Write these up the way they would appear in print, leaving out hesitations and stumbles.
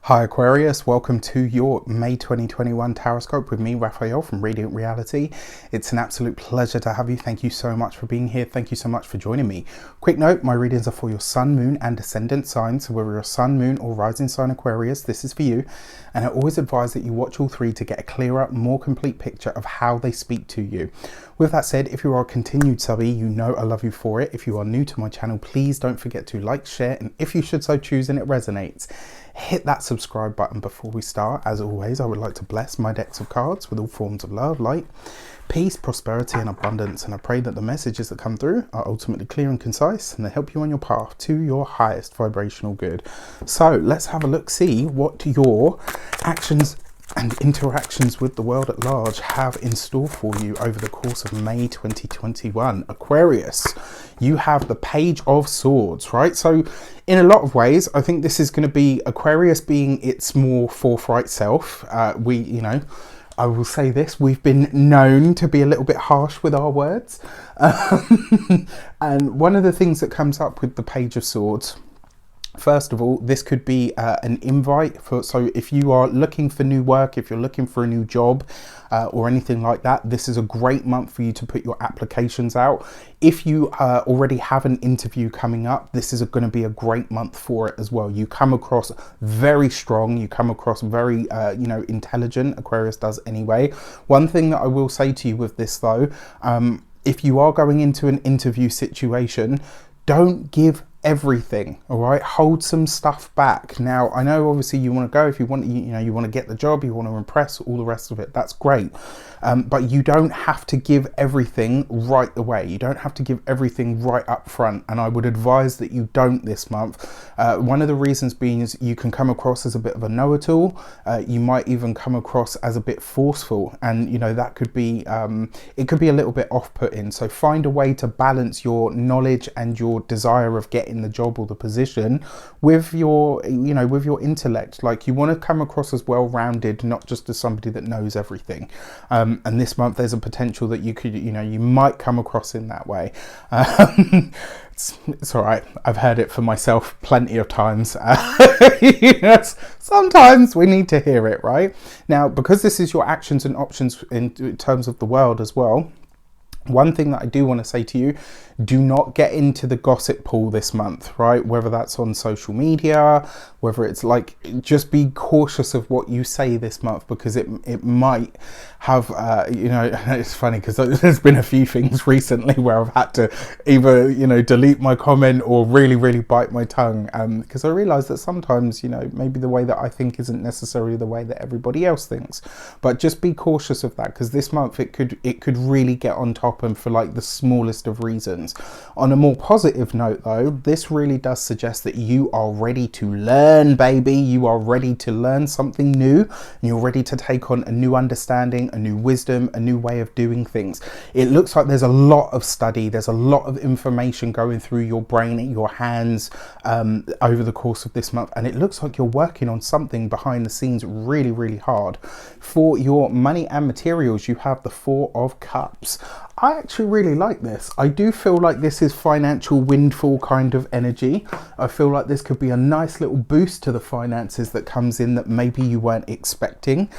Hi Aquarius, welcome to your May 2021 Taroscope with me, Raphael from Reydiant Reality. It's an absolute pleasure to have you. Thank you so much for being here. Thank you so much for joining me. Quick note, my readings are for your sun, moon and ascendant signs. So whether you're a sun, moon or rising sign Aquarius, this is for you. And I always advise that you watch all three to get a clearer, more complete picture of how they speak to you. With that said, if you are a continued subby, you know I love you for it. If you are new to my channel, please don't forget to like, share, and if you should so choose and it resonates, hit that subscribe button before we start. As always, I would like to bless my decks of cards with all forms of love, light, peace, prosperity and abundance, and I pray that the messages that come through are ultimately clear and concise and they help you on your path to your highest vibrational good. So let's have a look, see what your actions and interactions with the world at large have in store for you over the course of May 2021. Aquarius, you have the Page of Swords, right? So in a lot of ways, I think this is going to be Aquarius being its more forthright self. I will say this, we've been known to be a little bit harsh with our words. And one of the things that comes up with the Page of Swords, first of all, this could be an invite for, so if you are looking for new work, if you're looking for a new job or anything like that, this is a great month for you to put your applications out. If you already have an interview coming up, this is going to be a great month for it as well. You come across very strong, you come across very intelligent. Aquarius does anyway. One thing that I will say to you with this though, if you are going into an interview situation, don't give everything, all right? Hold some stuff back. Now I know obviously you want to go, if you want, you want to get the job, you want to impress, all the rest of it, that's great, but you don't have to give everything right away. You don't have to give everything right up front, and I would advise that you don't this month. One of the reasons being is you can come across as a bit of a know-it-all. You might even come across as a bit forceful, and that could be it could be a little bit off-putting. So find a way to balance your knowledge and your desire of getting the job or the position with your with your intellect. Like, you want to come across as well-rounded, not just as somebody that knows everything, and this month there's a potential that you could you might come across in that way. It's all right, I've heard it for myself plenty of times. Sometimes we need to hear it, right? Now, because this is your actions and options in terms of the world as well, one thing that I do want to say to you, do not get into the gossip pool this month, right? Whether that's on social media, whether it's like, just be cautious of what you say this month, because it might have, it's funny because there's been a few things recently where I've had to either, delete my comment or really, really bite my tongue, because I realize that sometimes, maybe the way that I think isn't necessarily the way that everybody else thinks. But just be cautious of that, because this month it could really get on top, and for like the smallest of reasons. On a more positive note though, this really does suggest that you are ready to learn, baby. You are ready to learn something new, and you're ready to take on a new understanding, a new wisdom, a new way of doing things. It looks like there's a lot of study, there's a lot of information going through your brain, your hands, over the course of this month, and it looks like you're working on something behind the scenes really, really hard. For your money and materials, you have the Four of Cups. I actually really like this. I do feel like this is financial windfall kind of energy. I feel like this could be a nice little boost to the finances that comes in that maybe you weren't expecting.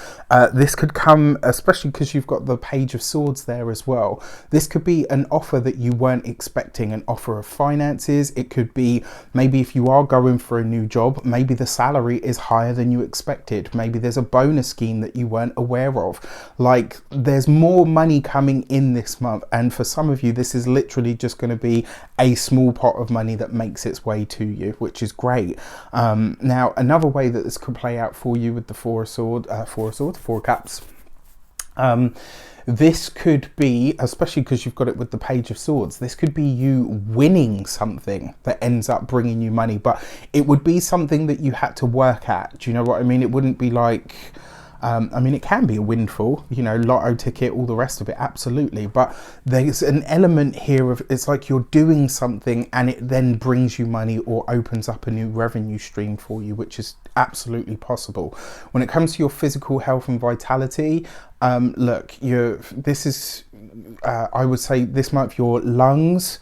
This could come, especially because you've got the Page of Swords there as well. This could be an offer that you weren't expecting, an offer of finances. It could be maybe if you are going for a new job, maybe the salary is higher than you expected. Maybe there's a bonus scheme that you weren't aware of. Like, there's more money coming in this month. And for some of you, this is literally just going to be a small pot of money that makes its way to you, which is great. Now, another way that this could play out for you with the Four of Cups, this could be, especially because you've got it with the Page of Swords, this could be you winning something that ends up bringing you money, but it would be something that you had to work at. Do you know what I mean? It wouldn't be like, it can be a windfall, lotto ticket, all the rest of it, absolutely. But there's an element here of, it's like you're doing something and it then brings you money or opens up a new revenue stream for you, which is absolutely possible. When it comes to your physical health and vitality, look, I would say this month your lungs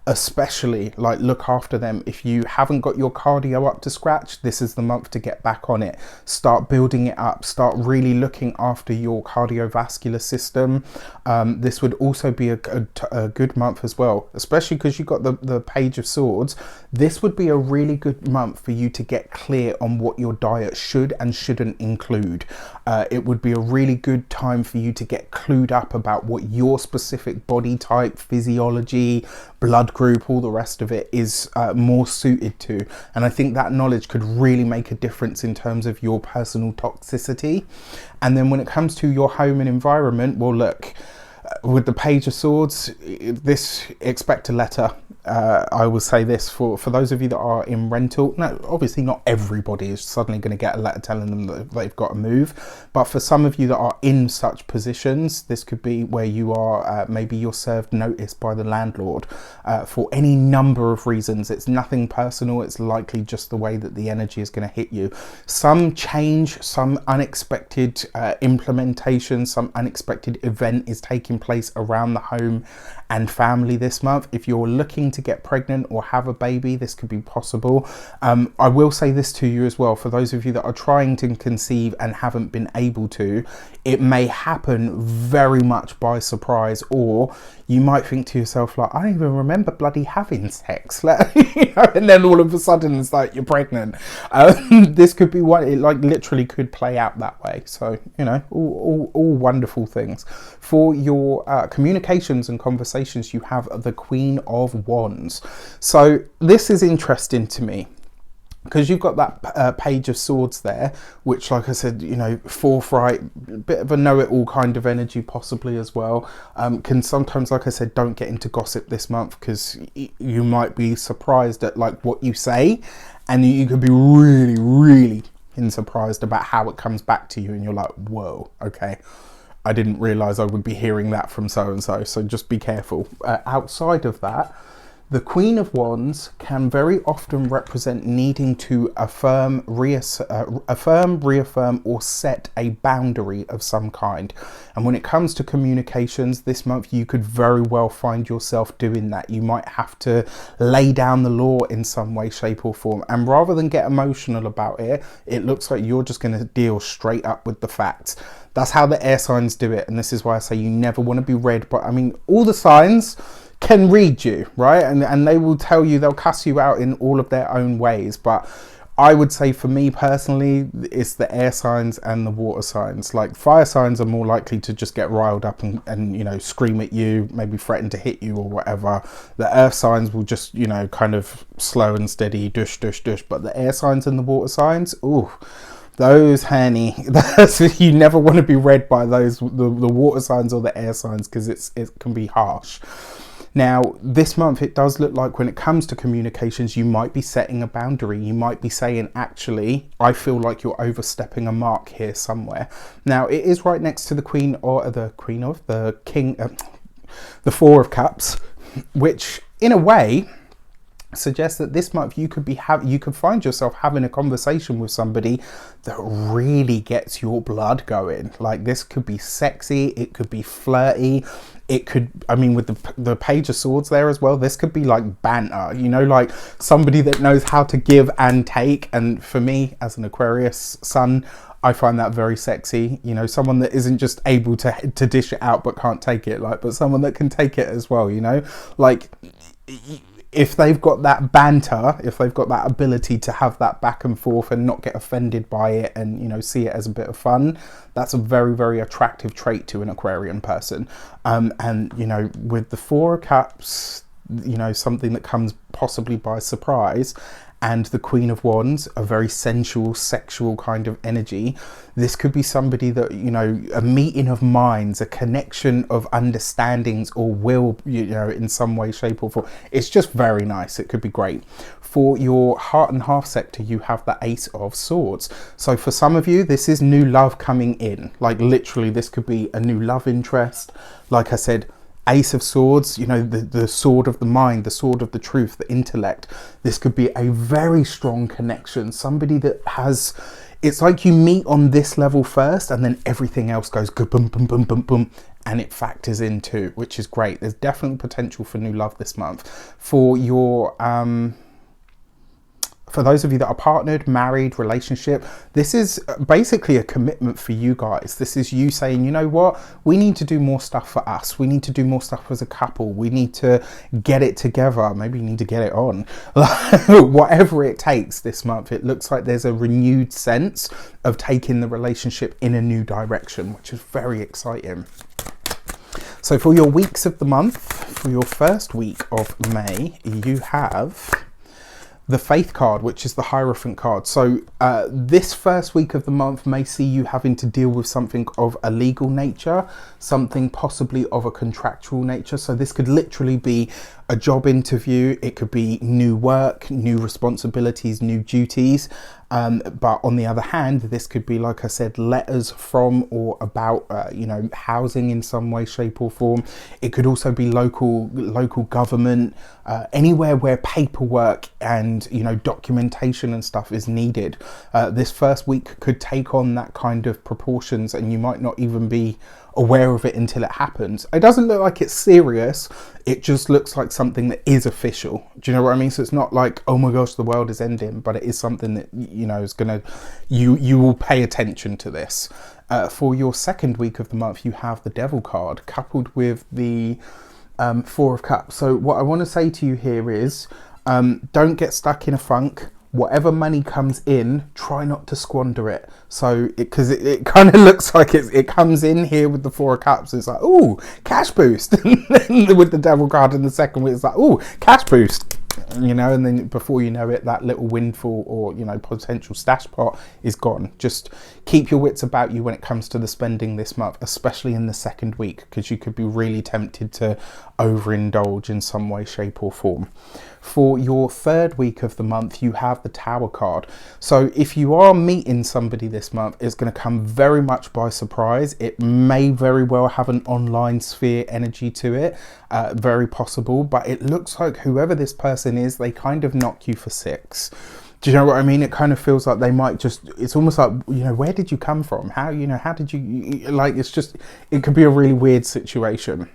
especially like look after them. If you haven't got your cardio up to scratch, this is the month to get back on it. Start building it up, start really looking after your cardiovascular system. This would also be a good month as well, especially because you've got the Page of Swords. This would be a really good month for you to get clear on what your diet should and shouldn't include. It would be a really good time for you to get clued up about what your specific body type, physiology, blood group, all the rest of it is more suited to. And I think that knowledge could really make a difference in terms of your personal toxicity. And then when it comes to your home and environment, well, look, with the Page of Swords, expect a letter. I will say this for those of you that are in rental. No, obviously not everybody is suddenly going to get a letter telling them that they've got to move. But for some of you that are in such positions, this could be where you are, maybe you're served notice by the landlord for any number of reasons. It's nothing personal. It's likely just the way that the energy is going to hit you. Some change, some unexpected implementation, some unexpected event is taking place around the home and family this month. If you're looking to get pregnant or have a baby, this could be possible. I will say this to you as well, for those of you that are trying to conceive and haven't been able to, it may happen very much by surprise, or you might think to yourself like, I don't even remember bloody having sex, and then all of a sudden it's like you're pregnant. This could be what it like literally could play out that way. So all wonderful things. For your communications and conversations, you have the Queen of Wands. So this is interesting to me, because you've got that Page of Swords there, which, like I said, forthright, bit of a know-it-all kind of energy possibly as well. Can sometimes, like I said, don't get into gossip this month, because you might be surprised at like what you say, and you could be really, really surprised about how it comes back to you, and you're like, whoa, okay, I didn't realize I would be hearing that from so-and-so, so just be careful. Outside of that, the Queen of Wands can very often represent needing to affirm, reaffirm, or set a boundary of some kind. And when it comes to communications this month, you could very well find yourself doing that. You might have to lay down the law in some way, shape or form. And rather than get emotional about it, it looks like you're just going to deal straight up with the facts. That's how the air signs do it. And this is why I say you never want to be read. But I mean, all the signs can read you, right? And they will tell you, they'll cuss you out in all of their own ways. But I would say for me personally, it's the air signs and the water signs. Like fire signs are more likely to just get riled up and scream at you, maybe threaten to hit you or whatever. The earth signs will just, kind of slow and steady, dush, dush, dush. But the air signs and the water signs, ooh, those, honey, you never want to be read by those, the water signs or the air signs, because it can be harsh. Now, this month, it does look like when it comes to communications, you might be setting a boundary. You might be saying, actually, I feel like you're overstepping a mark here somewhere. Now, it is right next to the the Four of Cups, which in a way suggests that this month you could find yourself having a conversation with somebody that really gets your blood going. Like, this could be sexy, it could be flirty, it could, I mean, with the Page of Swords there as well, this could be like banter, like somebody that knows how to give and take. And for me, as an Aquarius sun, I find that very sexy. Someone that isn't just able to dish it out but can't take it, but someone that can take it as well. Like, if they've got that banter, if they've got that ability to have that back and forth and not get offended by it and, see it as a bit of fun, that's a very, very attractive trait to an Aquarian person. And, with the Four of Cups, something that comes possibly by surprise, and the Queen of Wands, a very sensual, sexual kind of energy. This could be somebody that, a meeting of minds, a connection of understandings or will, in some way, shape or form. It's just very nice. It could be great. For your heart and half sector, you have the Ace of Swords. So for some of you, this is new love coming in. Like literally, this could be a new love interest. Like I said, Ace of Swords, you know, the sword of the mind, the sword of the truth, the intellect. This could be a very strong connection. Somebody that has, it's like you meet on this level first and then everything else goes boom, boom, boom, boom, boom, and it factors in too, which is great. There's definitely potential for new love this month. For your, for those of you that are partnered, married, relationship, this is basically a commitment for you guys. This is you saying, you know what, we need to do more stuff for us. We need to do more stuff as a couple. We need to get it together. Maybe you need to get it on. Whatever it takes this month, it looks like there's a renewed sense of taking the relationship in a new direction, which is very exciting. So for your weeks of the month, for your first week of May, you have the Faith card, which is the Hierophant card. So this first week of the month may see you having to deal with something of a legal nature, something possibly of a contractual nature. So this could literally be a job interview. It could be new work, new responsibilities, new duties. But on the other hand, this could be, like I said, letters from or about, you know, housing in some way, shape or form. It could also be local government, anywhere where paperwork and, you know, documentation and stuff is needed. This first week could take on that kind of proportions and you might not even be aware of it until it happens. It doesn't look like it's serious. It just looks like something that is official. Do you know what I mean? So it's not like, oh my gosh, the world is ending, but it is something that, you know, is gonna, you will pay attention to this. For your second week of the month, you have the Devil card coupled with the Four of Cups. So what I want to say to you here is, don't get stuck in a funk. Whatever money comes in, try not to squander it. So, because it kind of looks like it comes in here with the Four of Cups. It's like, oh, cash boost. And then with the Devil card in the second week, it's like, oh, cash boost. You know, and then before you know it, that little windfall or, you know, potential stash pot is gone. Just keep your wits about you when it comes to the spending this month, especially in the second week, because you could be really tempted to overindulge in some way, shape or form. For your third week of the month, you have the Tower card. So if you are meeting somebody this month, it's going to come very much by surprise. It may very well have an online sphere energy to it, very possible, but it looks like whoever this person is, they kind of knock you for six. Do you know what I mean? It kind of feels like they might just, it's almost like, you know, where did you come from? How, you know, how did you, like, it's just, it could be a really weird situation.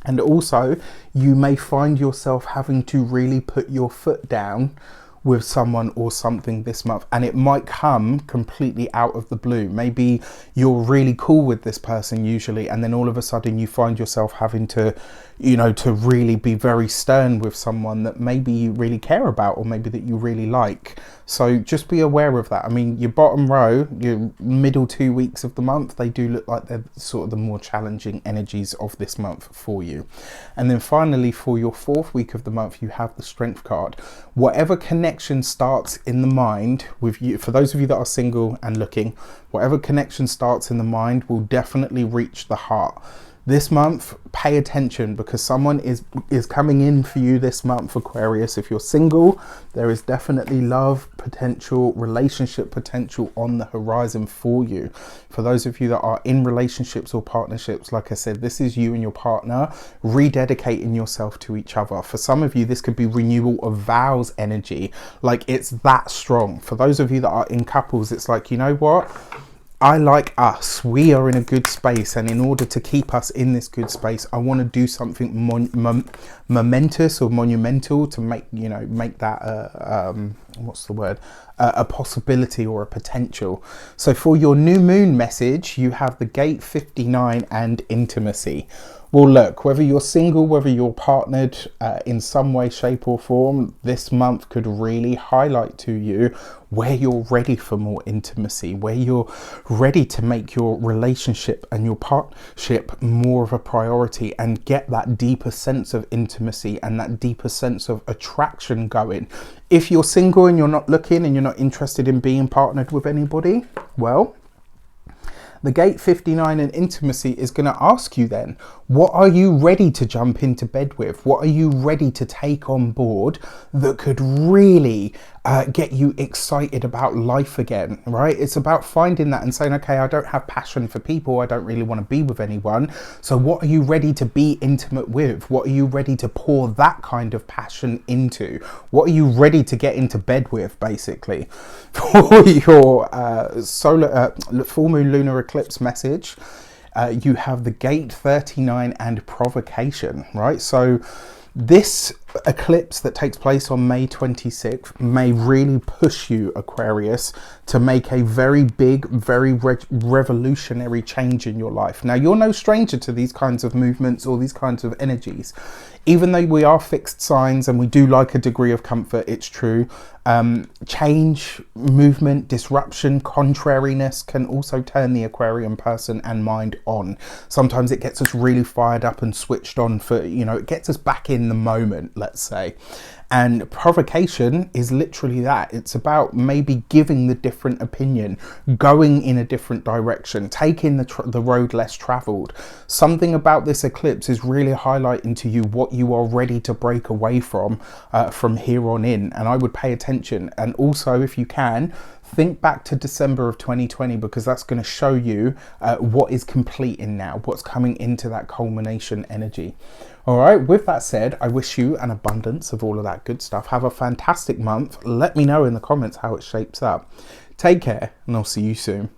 And also, you may find yourself having to really put your foot down with someone or something this month, and it might come completely out of the blue. Maybe you're really cool with this person usually, and then all of a sudden you find yourself having to, you know, to really be very stern with someone that maybe you really care about or maybe that you really like. So just be aware of that. I mean, your bottom row, your middle 2 weeks of the month, they do look like they're sort of the more challenging energies of this month for you. And then finally, for your fourth week of the month, you have the Strength card. Whatever connection starts in the mind with you, for those of you that are single and looking, whatever connection starts in the mind will definitely reach the heart. This month, pay attention, because someone is coming in for you this month, Aquarius. If you're single, there is definitely love potential, relationship potential on the horizon for you. For those of you that are in relationships or partnerships, like I said, this is you and your partner rededicating yourself to each other. For some of you, this could be renewal of vows energy. Like, it's that strong. For those of you that are in couples, it's like, you know what? I like us, we are in a good space, and in order to keep us in this good space, I want to do something momentous or monumental to make, you know, make that what's the word, a possibility or a potential. So for your new moon message, you have the Gate 59 and intimacy. Well, look, whether you're single, whether you're partnered in some way, shape or form, this month could really highlight to you where you're ready for more intimacy, where you're ready to make your relationship and your partnership more of a priority and get that deeper sense of intimacy and that deeper sense of attraction going. If you're single and you're not looking and you're not interested in being partnered with anybody, well, The gate 59 in intimacy is going to ask you then, what are you ready to jump into bed with? What are you ready to take on board that could really get you excited about life again, right? It's about finding that and saying, okay, I don't have passion for people. I don't really want to be with anyone. So what are you ready to be intimate with? What are you ready to pour that kind of passion into? What are you ready to get into bed with, basically? For your full moon lunar eclipse message, you have the gate 39 and provocation, right? So this eclipse that takes place on May 26th may really push you, Aquarius, to make a very big, very revolutionary change in your life. Now, you're no stranger to these kinds of movements or these kinds of energies. Even though we are fixed signs and we do like a degree of comfort, it's true. Change, movement, disruption, contrariness can also turn the Aquarian person and mind on. Sometimes it gets us really fired up and switched on for, you know, it gets us back in the moment, let's say. And provocation is literally that. It's about maybe giving the different opinion, going in a different direction, taking the road less traveled. Something about this eclipse is really highlighting to you what you are ready to break away from here on in. And I would pay attention. And also, if you can, think back to December of 2020, because that's going to show you what is completing now, what's coming into that culmination energy. All right, with that said, I wish you an abundance of all of that good stuff. Have a fantastic month. Let me know in the comments how it shapes up. Take care, and I'll see you soon.